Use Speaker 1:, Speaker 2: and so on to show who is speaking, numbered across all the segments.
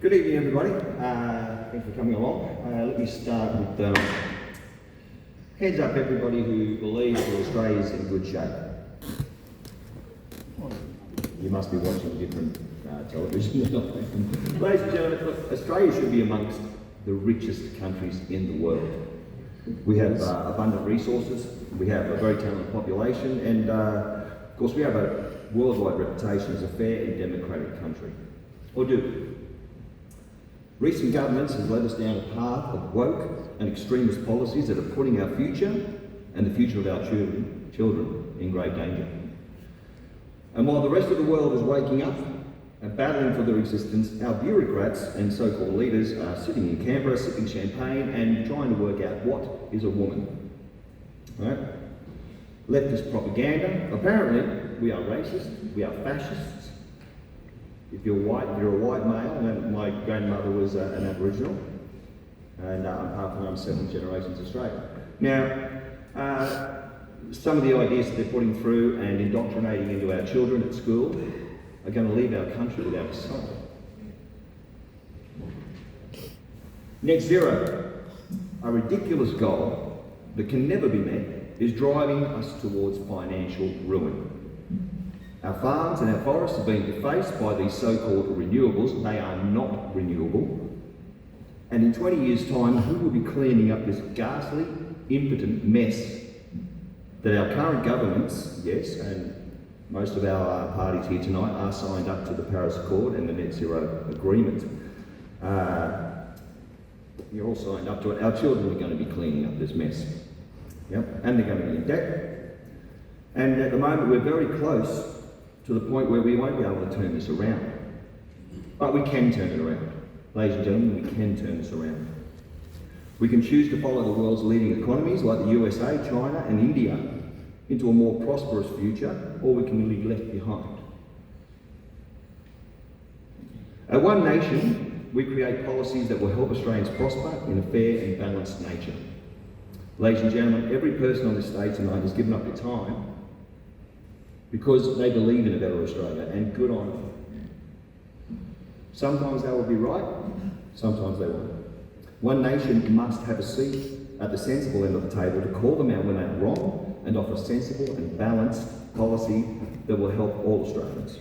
Speaker 1: Good evening, everybody. Thanks for coming along. Let me start with heads up, everybody who believes that Australia is in good shape. You must be watching different television. Ladies and gentlemen, look, Australia should be amongst the richest countries in the world. We have abundant resources, we have a very talented population, and of course we have a worldwide reputation as a fair and democratic country. Or do we? Recent governments have led us down a path of woke and extremist policies that are putting our future and the future of our children in great danger. And while the rest of the world is waking up and battling for their existence, our bureaucrats and so-called leaders are sitting in Canberra, sipping champagne and trying to work out what is a woman. Right? Leftist propaganda. Apparently, we are racist, we are fascists. If you're white, you're a white male, and my grandmother was an Aboriginal, and apart from I'm 7 generations Australian. Now, some of the ideas that they're putting through and indoctrinating into our children at school are going to leave our country without a soul. Net zero, a ridiculous goal that can never be met, is driving us towards financial ruin. Our farms and our forests have been defaced by these so-called renewables. They are not renewable. And in 20 years' time, who will be cleaning up this ghastly, impotent mess that our current governments, yes, and most of our parties here tonight are signed up to the Paris Accord and the Net Zero Agreement. You're all signed up to it. Our children are going to be cleaning up this mess. Yep, and they're going to be in debt. And at the moment, we're very close to the point where we won't be able to turn this around. But we can turn it around. Ladies and gentlemen, we can turn this around. We can choose to follow the world's leading economies like the USA, China and India into a more prosperous future, or we can be left behind. At One Nation, we create policies that will help Australians prosper in a fair and balanced nature. Ladies and gentlemen, every person on this stage tonight has given up their time because they believe in a better Australia, and good on them. Sometimes they will be right, sometimes they won't. One Nation must have a seat at the sensible end of the table to call them out when they're wrong and offer sensible and balanced policy that will help all Australians,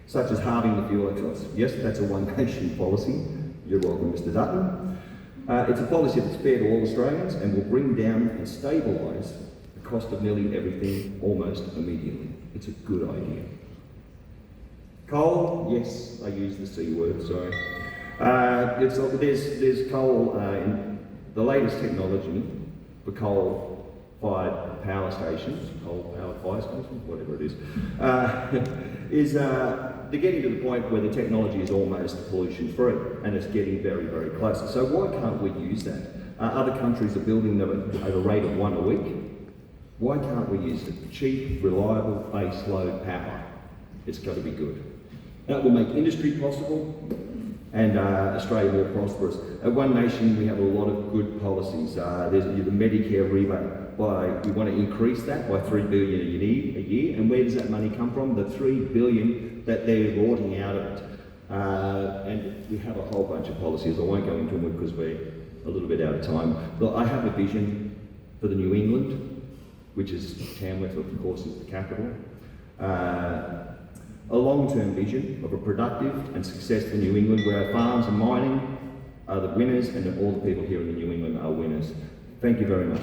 Speaker 1: such as halving the fuel excise. Yes, that's a One Nation policy. You're welcome, Mr. Dutton. It's a policy that's fair to all Australians and will bring down and stabilise the cost of nearly everything almost immediately. It's a good idea. Coal, yes, I use the C word, sorry. There's coal in the latest technology for coal-fired power stations, coal-powered fire stations, whatever it is they're getting to the point where the technology is almost pollution-free, and it's getting very, very close. So why can't we use that? Other countries are building them at a rate of 1 a week. Why can't we use it? Cheap, reliable, base-load power. It's got to be good. That will make industry possible and Australia more prosperous. At One Nation, we have a lot of good policies. There's the Medicare rebate. We want to increase that by $3 billion a year. And where does that money come from? The $3 billion that they're rorting out of it. And we have a whole bunch of policies. I won't go into them because we're a little bit out of time. But I have a vision for the New England, which is Tamworth, of course, is the capital. A long-term vision of a productive and successful New England where our farms and mining are the winners and all the people here in the New England are winners. Thank you very much.